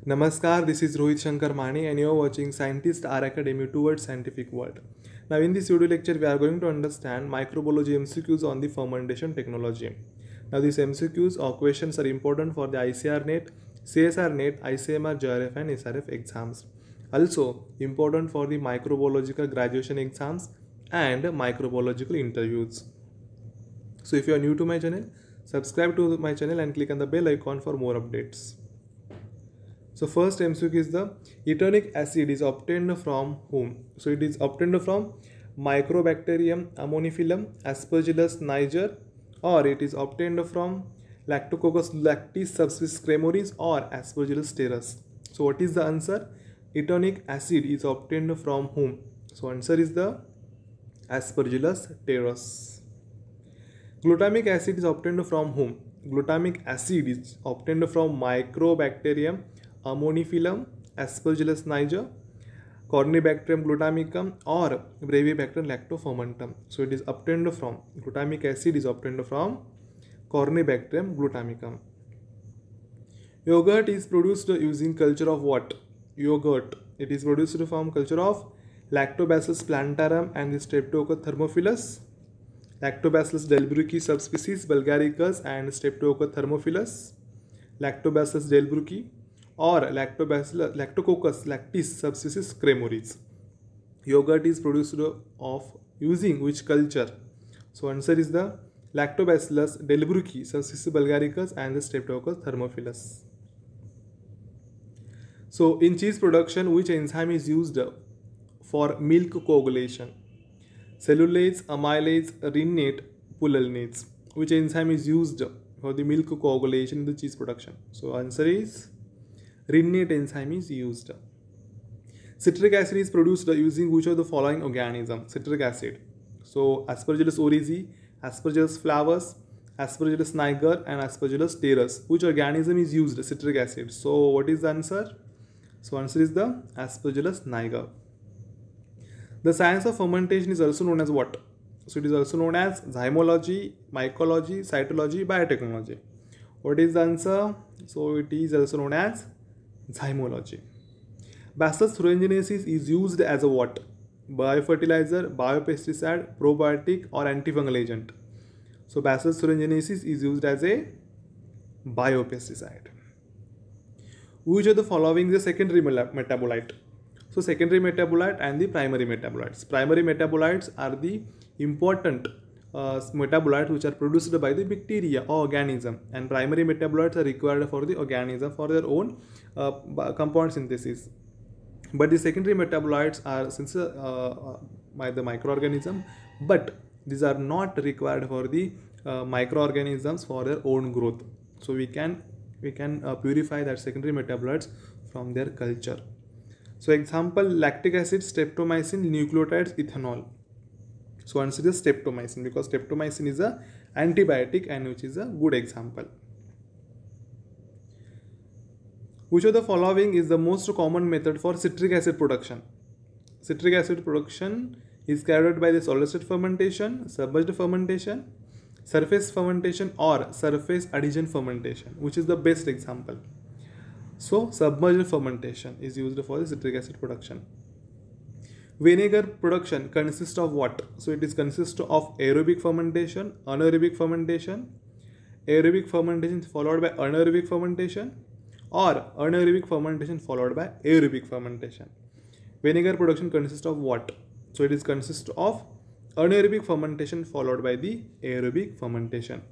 Namaskar, this is Rohit Shankar Mani and you are watching Scientist R Academy towards Scientific World. Now in this video lecture we are going to understand microbiology MCQs on the fermentation technology. Now these MCQs or questions are important for the ICR NET, CSR NET, ICMR, JRF and SRF exams. Also important for the microbiological graduation exams and microbiological interviews. So if you are new to my channel, subscribe to my channel and click on the bell icon for more updates. So first MCQ is the etonic acid is obtained from whom? So it is obtained from Microbacterium ammoniphilum, Aspergillus niger, or it is obtained from Lactococcus lactis subspecies cremoris or Aspergillus terus. So what is the answer? Etonic acid is obtained from whom? So answer is the Aspergillus terus. Glutamic acid is obtained from whom? Glutamic acid is obtained from Microbacterium ammoniphilum, Aspergillus niger, Corynebacterium glutamicum or Brevibacterium lactofermentum. So it is obtained from glutamic acid is obtained from Corynebacterium glutamicum. Yogurt is produced using culture of what? Yogurt. It is produced from culture of Lactobacillus plantarum and the Streptococcus thermophilus, Lactobacillus delbrueckii subspecies bulgaricus and Streptococcus thermophilus, Lactobacillus delbrueckii, or Lactococcus lactis subspecies cremoris. Yogurt is produced of using which culture? So answer is the Lactobacillus delbrueckii subspecies bulgaricus and the Streptococcus thermophilus. So in cheese production, which enzyme is used for milk coagulation? Cellulase, amylase, renate, pullulinase. Which enzyme is used for the milk coagulation in the cheese production? So answer is renate enzyme is used. Citric acid is produced using which of the following organisms? Citric acid. So Aspergillus oryzae, Aspergillus flavus, Aspergillus niger and Aspergillus terus. Which organism is used citric acid? So what is the answer? So answer is the Aspergillus niger. The science of fermentation is also known as what? So it is also known as zymology, mycology, cytology, biotechnology. What is the answer? So it is also known as zymology. Bacillus thuringiensis is used as a what? Biofertilizer, biopesticide, probiotic or antifungal agent. So Bacillus thuringiensis is used as a biopesticide. Which of the following is a secondary metabolite? So secondary metabolite and the primary metabolites. Primary metabolites are the important metabolites which are produced by the bacteria or organism, and primary metabolites are required for the organism for their own compound synthesis. But the secondary metabolites are synthesized by the microorganism, but these are not required for the microorganisms for their own growth. So we can purify that secondary metabolites from their culture. So example, lactic acid, streptomycin, nucleotides, ethanol. So answer is streptomycin, because streptomycin is a antibiotic and which is a good example. Which of the following is the most common method for citric acid production? Citric acid production is carried out by the solid state fermentation, submerged fermentation, surface fermentation or surface adhesion fermentation. Which is the best example? So submerged fermentation is used for the citric acid production. Vinegar production consists of what? So it is consists of aerobic fermentation, anaerobic fermentation, aerobic fermentation followed by anaerobic fermentation, or anaerobic fermentation followed by aerobic fermentation. Vinegar production consists of what? So it is consists of anaerobic fermentation followed by the aerobic fermentation.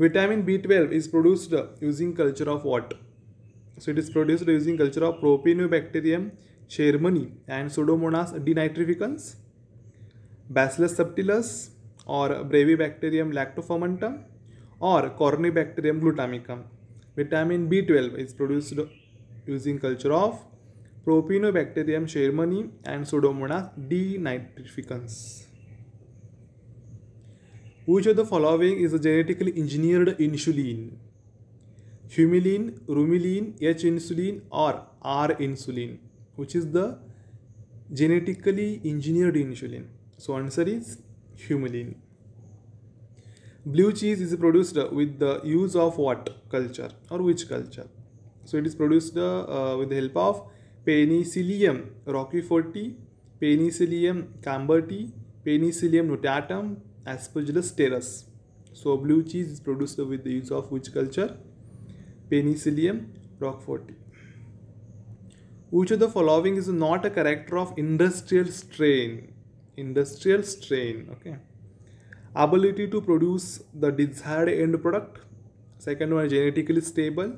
Vitamin B12 is produced using culture of what? So it is produced using culture of Propionibacterium shermani and Pseudomonas denitrificans, Bacillus subtilis or Brevibacterium lactofermentum or Corynebacterium glutamicum. Vitamin B12 is produced using culture of Propionibacterium shermani and Pseudomonas denitrificans. Which of the following is a genetically engineered insulin? Humulin, Rumulin, H-insulin or R-insulin? Which is the genetically engineered insulin? So answer is Humulin. Blue cheese is produced with the use of what culture or which culture? So it is produced with the help of Penicillium roqueforti, Penicillium camberti, Penicillium notatum, Aspergillus terras. So blue cheese is produced with the use of which culture? Penicillium roqueforti. Which of the following is not a character of industrial strain? Industrial strain, okay. Ability to produce the desired end product. Second one, genetically stable.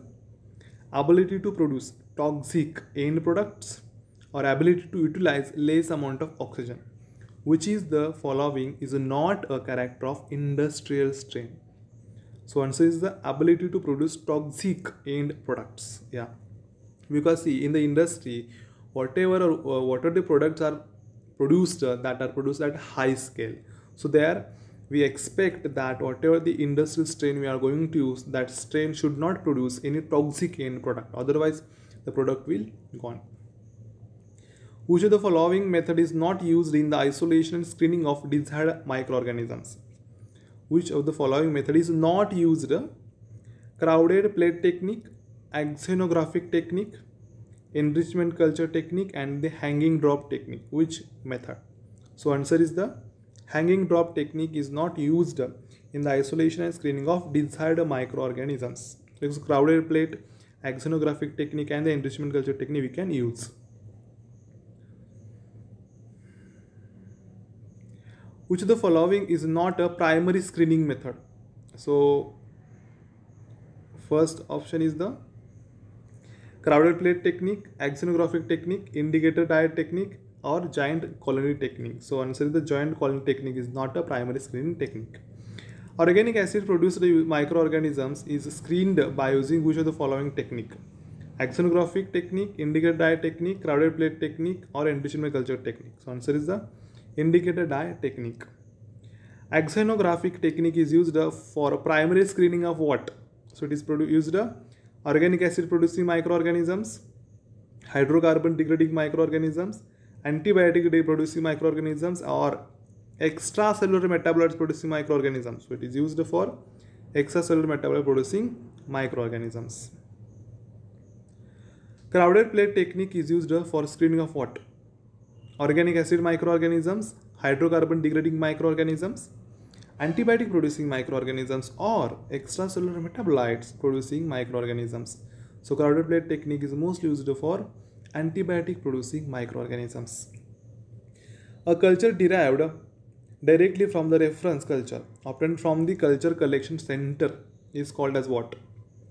Ability to produce toxic end products, or ability to utilize less amount of oxygen. Which is the following is not a character of industrial strain? So answer is the ability to produce toxic end products. Yeah, because see, in the industry, whatever the products are produced that are produced at high scale, so there we expect that whatever the industrial strain we are going to use, that strain should not produce any toxic end product, otherwise the product will gone. Which of the following method is not used in the isolation and screening of desired microorganisms? Which of the following method is not used? Crowded plate technique, axonographic technique, enrichment culture technique, and the hanging drop technique. Which method? So answer is the hanging drop technique is not used in the isolation and screening of desired microorganisms. Because crowded plate, axonographic technique, and the enrichment culture technique we can use. Which of the following is not a primary screening method? So first option is the crowded plate technique, axonographic technique, indicator diet technique, or giant colony technique. So answer is the giant colony technique is not a primary screening technique. Organic acid produced by microorganisms is screened by using which of the following technique? Axonographic technique, indicator diet technique, crowded plate technique, or enrichment culture technique. So answer is the indicator diet technique. Axonographic technique is used for primary screening of what? So it is used organic acid producing microorganisms, hydrocarbon degrading microorganisms, antibiotic producing microorganisms, or extracellular metabolites producing microorganisms. So it is used for extracellular metabolite producing microorganisms. Crowded plate technique is used for screening of what? Organic acid microorganisms, hydrocarbon degrading microorganisms, antibiotic producing microorganisms, or extracellular metabolites producing microorganisms. So crowded plate technique is mostly used for antibiotic producing microorganisms. A culture derived directly from the reference culture obtained from the culture collection center is called as what?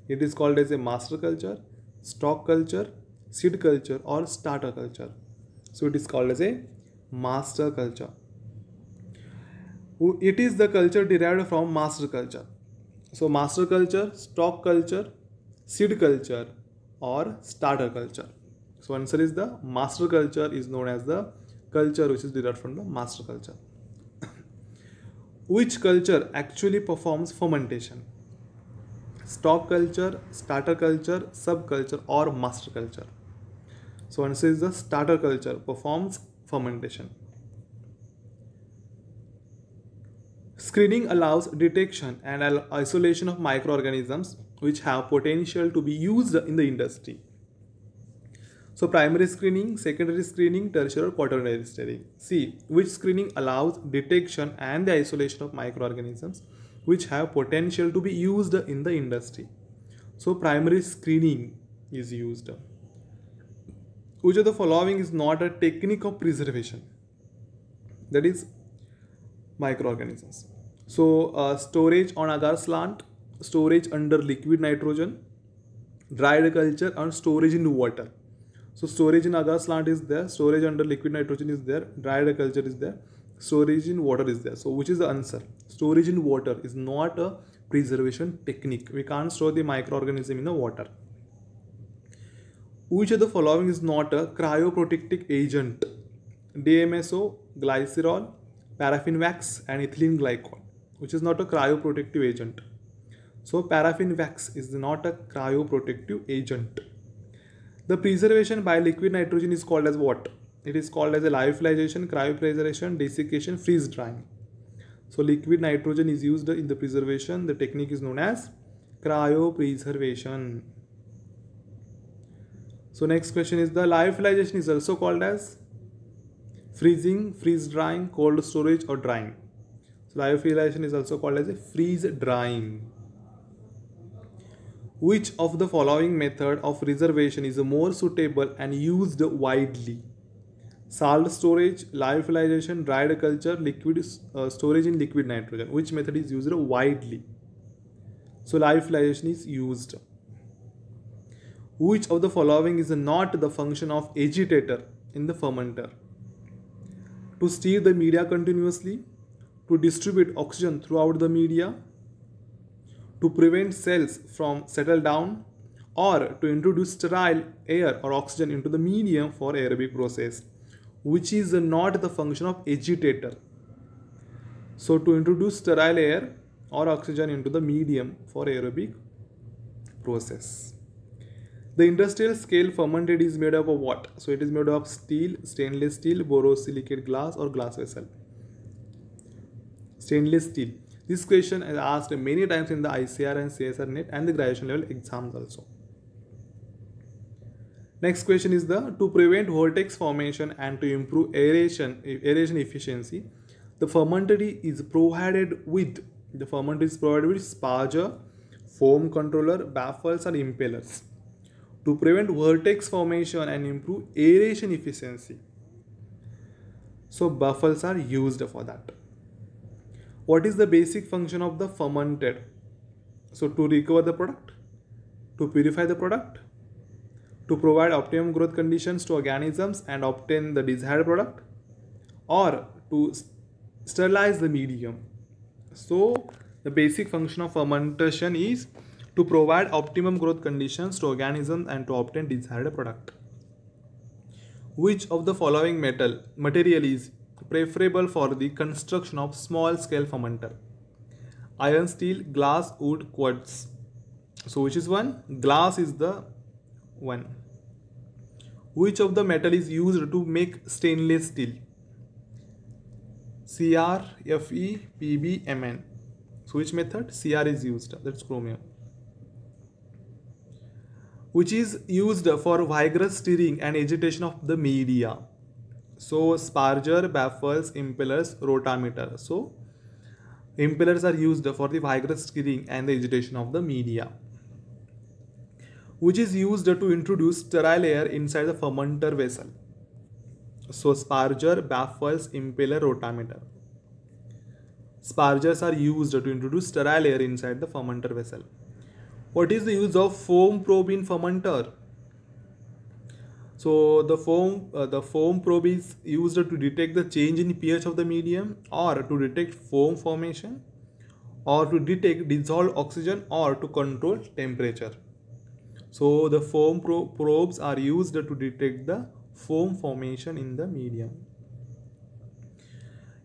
It is called as a master culture, stock culture, seed culture, or starter culture. So it is called as a master culture. It is the culture derived from master culture. So master culture, stock culture, seed culture, or starter culture. So answer is the master culture is known as the culture which is derived from the master culture. Which culture actually performs fermentation? Stock culture, starter culture, subculture, or master culture? So answer is the starter culture performs fermentation. Screening allows detection and isolation of microorganisms which have potential to be used in the industry. So primary screening, secondary screening, tertiary or quaternary screening. See, which screening allows detection and the isolation of microorganisms which have potential to be used in the industry. So primary screening is used. Which of the following is not a technique of preservation? That is microorganisms. So storage on agar slant, storage under liquid nitrogen, dried culture, and storage in water. So storage in agar slant is there, storage under liquid nitrogen is there, dried culture is there, storage in water is there. So which is the answer? Storage in water is not a preservation technique. We can't store the microorganism in the water. Which of the following is not a cryoprotective agent? DMSO, glycerol, paraffin wax, and ethylene glycol. Which is not a cryoprotective agent? So paraffin wax is not a cryoprotective agent. The preservation by liquid nitrogen is called as what? It is called as a lyophilization, cryopreservation, desiccation, freeze drying. So liquid nitrogen is used in the preservation. The technique is known as cryopreservation. So next question is, the lyophilization is also called as freezing, freeze drying, cold storage, or drying. So lyophilization is also called as a freeze drying. Which of the following method of preservation is more suitable and used widely? Salt storage, lyophilization, dried culture, liquid storage in liquid nitrogen. Which method is used widely? So lyophilization is used. Which of the following is not the function of agitator in the fermenter? To stir the media continuously, to distribute oxygen throughout the media, to prevent cells from settle down, or to introduce sterile air or oxygen into the medium for aerobic process. Which is not the function of agitator? So to introduce sterile air or oxygen into the medium for aerobic process. The industrial scale fermented is made up of what? So it is made of steel, stainless steel, borosilicate glass, or glass vessel. Stainless steel. This question is asked many times in the ICR and CSR net and the graduation level exams also. Next question is, to prevent vortex formation and to improve aeration efficiency, the fermenter is provided with sparger, foam controller, baffles, or impellers. To prevent vortex formation and improve aeration efficiency, so baffles are used for that. What is the basic function of the fermented? So to recover the product, to purify the product, to provide optimum growth conditions to organisms and obtain the desired product, or to sterilize the medium. So the basic function of fermentation is to provide optimum growth conditions to organisms and to obtain desired product. Which of the following material is preferable for the construction of small scale fermenter? Iron, steel, glass, wood, quartz. So which is one? Glass is the one. Which of the metal is used to make stainless steel? Cr, Fe, Pb, Mn. So which method? Cr is used. That's chromium. Which is used for vigorous stirring and agitation of the media? So sparger, baffles, impellers, rotameter. So impellers are used for the vigorous stirring and the agitation of the media. Which is used to introduce sterile air inside the fermenter vessel? So sparger, baffles, impeller, rotameter. Spargers are used to introduce sterile air inside the fermenter vessel. What is the use of foam probe in fermenter? So the foam probe is used to detect the change in pH of the medium, or to detect foam formation, or to detect dissolved oxygen, or to control temperature. So the foam probes are used to detect the foam formation in the medium.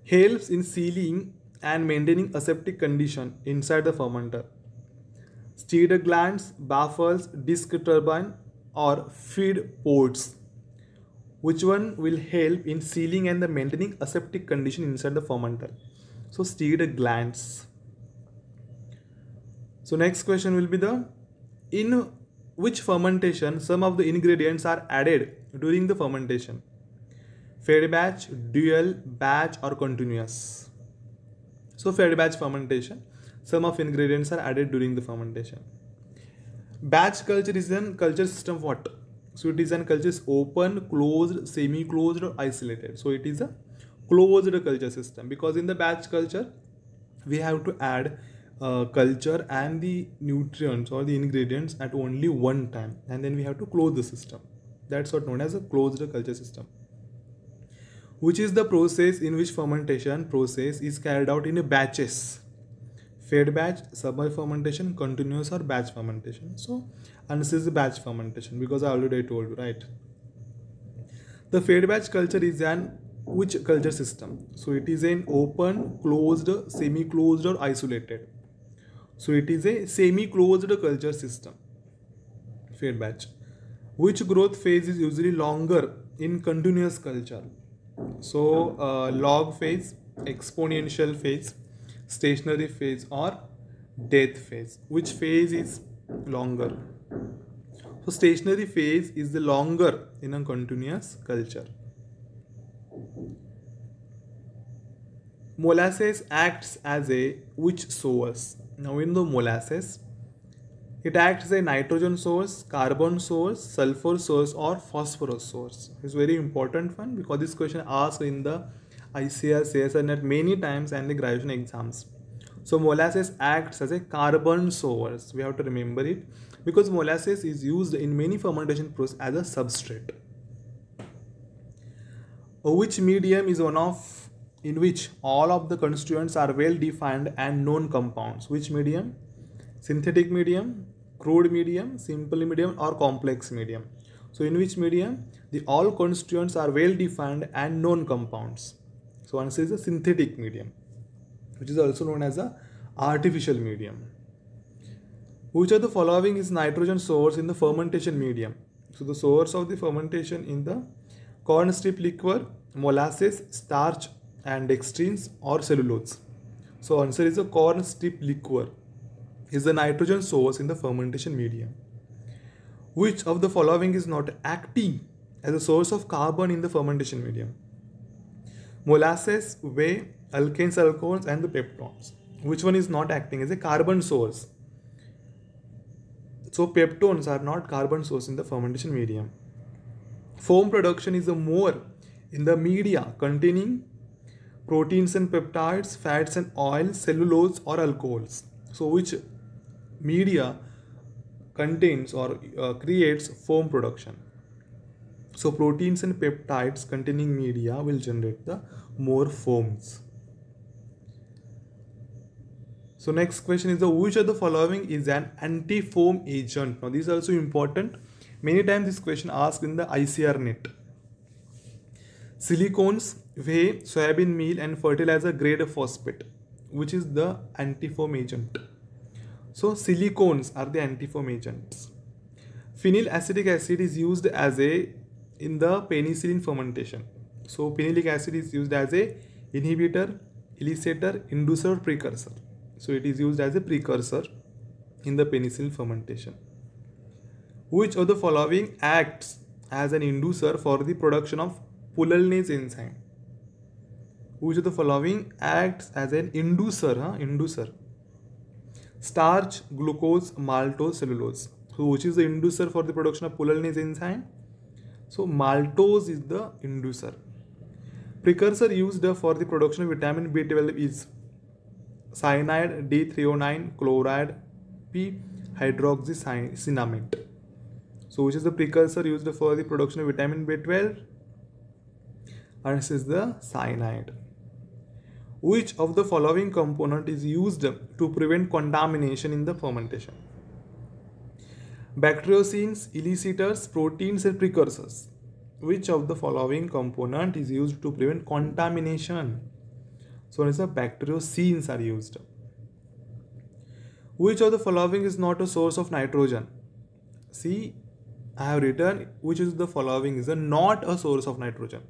Helps in sealing and maintaining aseptic condition inside the fermenter. Stirred glands, baffles, disc turbine, or feed ports. Which one will help in sealing and the maintaining aseptic condition inside the fermenter? So stirred glands. So next question will be, in which fermentation some of the ingredients are added during the fermentation? Fed batch, dual, batch, or continuous? So fed batch fermentation, some of ingredients are added during the fermentation. Batch culture is a culture system what? So it is an culture is open, closed, semi-closed, or isolated. So it is a closed culture system, because in the batch culture we have to add culture and the nutrients or the ingredients at only one time, and then we have to close the system. That's what known as a closed culture system. Which is the process in which fermentation process is carried out in a batches? Fed batch, submerged fermentation, continuous, or batch fermentation? So and this is the batch fermentation, because I already told you, right? The fed batch culture is an which culture system? So it is an open, closed, semi-closed, or isolated. So it is a semi-closed culture system, fed batch. Which growth phase is usually longer in continuous culture? So log phase, exponential phase, stationary phase, or death phase. Which phase is longer? So stationary phase is the longer in a continuous culture. Molasses acts as a which source? Now in the molasses, it acts as a nitrogen source, carbon source, sulfur source, or phosphorus source. It's very important one because this question asked in the ICR, CSR net many times and the graduation exams. So molasses acts as a carbon source. We have to remember it because molasses is used in many fermentation process as a substrate. Which medium is one of in which all of the constituents are well defined and known compounds? Which medium? Synthetic medium, crude medium, simple medium, or complex medium? So in which medium the all constituents are well defined and known compounds? So answer is a synthetic medium, which is also known as a artificial medium. Which of the following is nitrogen source in the fermentation medium? So the source of the fermentation in the corn strip liquor, molasses, starch and dextrins, or cellulose. So answer is a corn strip liquor is the nitrogen source in the fermentation medium. Which of the following is not acting as a source of carbon in the fermentation medium? Molasses, whey, alkanes, alcohols, and the peptones. Which one is not acting as a carbon source? So peptones are not carbon source in the fermentation medium. Foam production is a more in the media containing proteins and peptides, fats and oils, cellulose or alcohols. So which media contains or creates foam production? So proteins and peptides containing media will generate the more foams. So next question is the which of the following is an anti-foam agent? Now this is also important. Many times this question asked in the ICR net. Silicones, whey, soybean meal and fertilizer grade phosphate. Which is the anti-foam agent? So silicones are the anti-foam agents. Phenylacetic acid is used as a in the penicillin fermentation. So phenylic acid is used as a inhibitor, elicitor, inducer, or precursor. So it is used as a precursor in the penicillin fermentation. Which of the following acts as an inducer for the production of pullulase enzyme? Which of the following acts as an inducer? Inducer. Starch, glucose, maltose, cellulose. So which is the inducer for the production of pullulase enzyme? So maltose is the inducer. Precursor used for the production of vitamin B12 is cyanide, D309, chloride, p-hydroxycinnamate. So which is the precursor used for the production of vitamin B12? And this is the cyanide. Which of the following component is used to prevent contamination in the fermentation? Bacteriocins, elicitors, proteins and precursors. Which of the following component is used to prevent contamination? So it is the bacteriocins are used. Which of the following is not a source of nitrogen? See, I have written which is the following is not a source of nitrogen.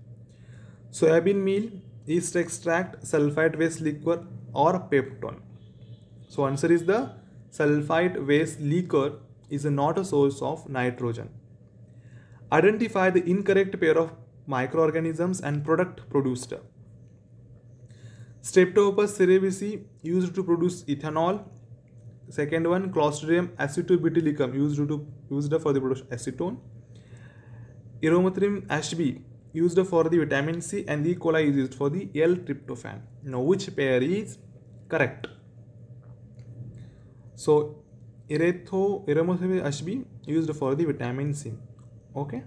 Soybean meal, yeast extract, sulfite waste liquor or peptone. So answer is the sulfite waste liquor is not a source of nitrogen. Identify the incorrect pair of microorganisms and product produced. Streptococcus cerevisiae used to produce ethanol. Second one, Clostridium acetobutylicum used for the production of acetone. Erythromium ashby used for the vitamin C, and E. coli is used for the L-tryptophan. Now which pair is correct? So Erythromium ashby used for the vitamin C. Okay.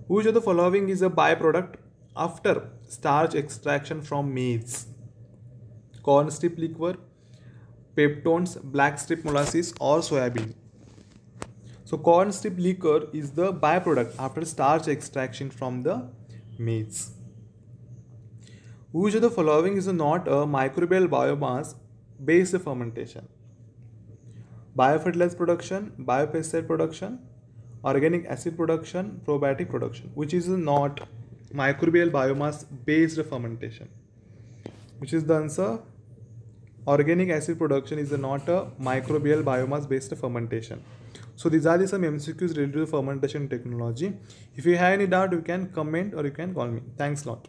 Which of the following is a byproduct after starch extraction from maize? Corn strip liquor, peptones, black strip molasses or soybean. So corn strip liquor is the byproduct after starch extraction from the maize. Which of the following is not a microbial biomass based fermentation? Biofertilizer production, biopesticide production, organic acid production, probiotic production. Which is not microbial biomass based fermentation? Which is the answer? Organic acid production is not a microbial biomass based fermentation. So these are the some MCQs related to fermentation technology. If you have any doubt, you can comment or you can call me. Thanks a lot.